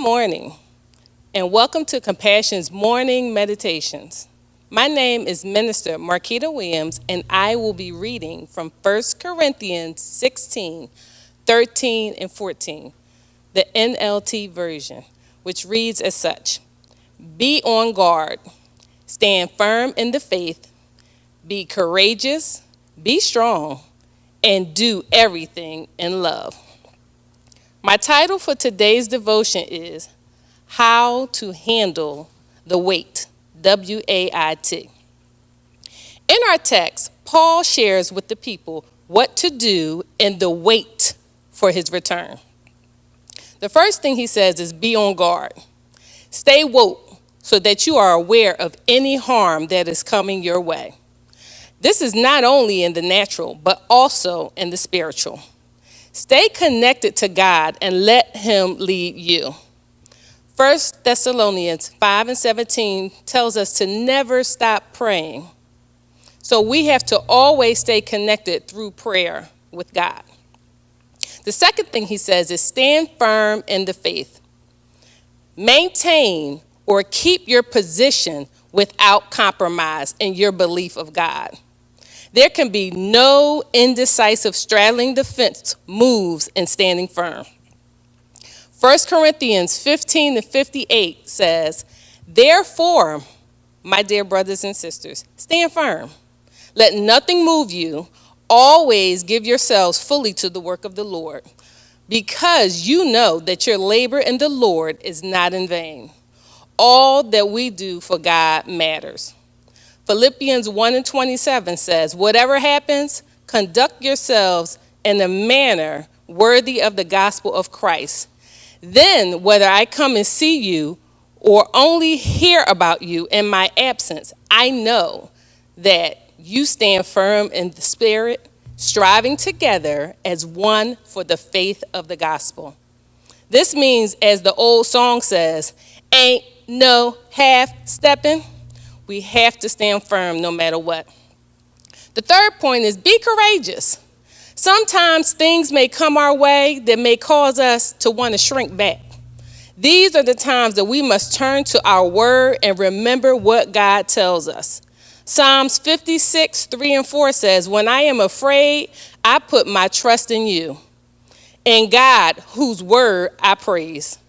morning, and welcome to Compassion's Morning Meditations. My name is Minister Marquita Williams, and I will be reading from 1 Corinthians 16, 13, and 14, the NLT version, which reads as such: Be on guard, stand firm in the faith, be courageous, be strong, and do everything in love. My title for today's devotion is How to Handle the Wait, W-A-I-T. In our text, Paul shares with the people what to do in the wait for his return. The first thing he says is be on guard. Stay woke so that you are aware of any harm that is coming your way. This is not only in the natural, but also in the spiritual. Stay connected to God and let him lead you. 1 Thessalonians 5:17 tells us to never stop praying. So we have to always stay connected through prayer with God. The second thing he says is stand firm in the faith. Maintain or keep your position without compromise in your belief of God. There can be no indecisive straddling the fence moves in standing firm. 1 Corinthians 15:58 says, Therefore, my dear brothers and sisters, stand firm. Let nothing move you. Always give yourselves fully to the work of the Lord, because you know that your labor in the Lord is not in vain. All that we do for God matters. Philippians 1:27 says, Whatever happens, conduct yourselves in a manner worthy of the gospel of Christ. Then, whether I come and see you or only hear about you in my absence, I know that you stand firm in the spirit, striving together as one for the faith of the gospel. This means, as the old song says, ain't no half-stepping. We have to stand firm no matter what. The third point is be courageous. Sometimes things may come our way that may cause us to want to shrink back. These are the times that we must turn to our word and remember what God tells us. Psalms 56:3-4 says, When I am afraid, I put my trust in you. In God, whose word I praise.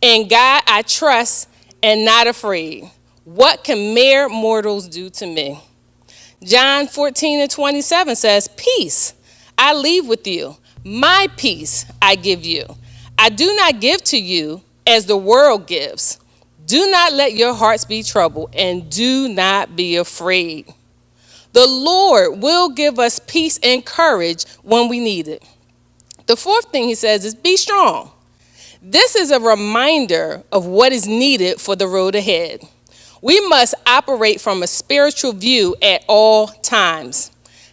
In God I trust and not afraid. What can mere mortals do to me? John 14:27 says, Peace I leave with you. My peace I give you. I do not give to you as the world gives. Do not let your hearts be troubled, and do not be afraid. The Lord will give us peace and courage when we need it. The fourth thing he says is be strong. This is a reminder of what is needed for the road ahead. We must operate from a spiritual view at all times.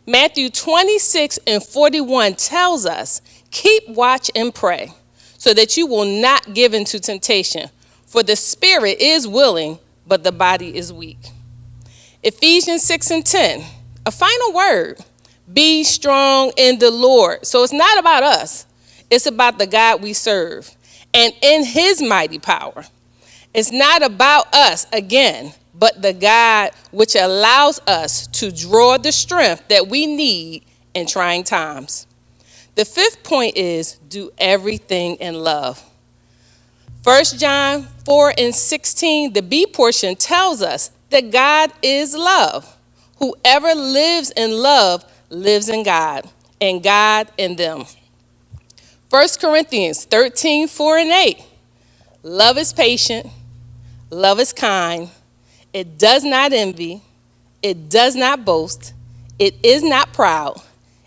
Matthew 26:41 tells us, keep watch and pray so that you will not give into temptation. For the spirit is willing, but the body is weak. Ephesians 6:10, a final word, be strong in the Lord. So it's not about us. It's about the God we serve and in his mighty power. It's not about us again, but the God which allows us to draw the strength that we need in trying times. The fifth point is do everything in love. 1 John 4:16, the B portion tells us that God is love. Whoever lives in love lives in God, and God in them. 1 Corinthians 13:4-8, love is patient. Love is kind. It does not envy. It does not boast. It is not proud.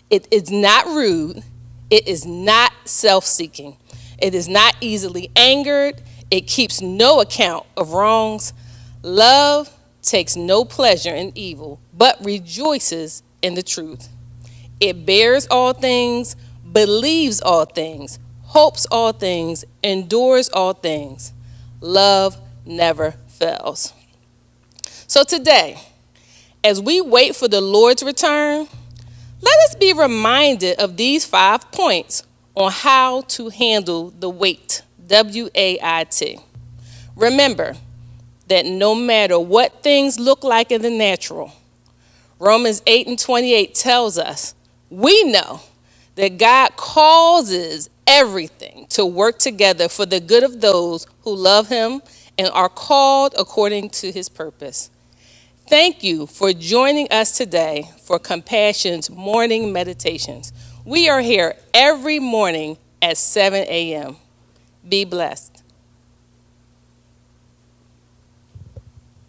It is not rude. It is not self-seeking. It is not easily angered. It keeps no account of wrongs. Love takes no pleasure in evil, but rejoices in the truth. It bears all things, believes all things, hopes all things, endures all things. Love never fails. So today, as we wait for the Lord's return, let us be reminded of these 5 points on how to handle the wait, W-A-I-T. Remember that no matter what things look like in the natural, Romans 8:28 tells us, we know that God causes everything to work together for the good of those who love him and are called according to his purpose. Thank you for joining us today for Compassion's morning meditations. We are here every morning at 7 a.m. Be blessed.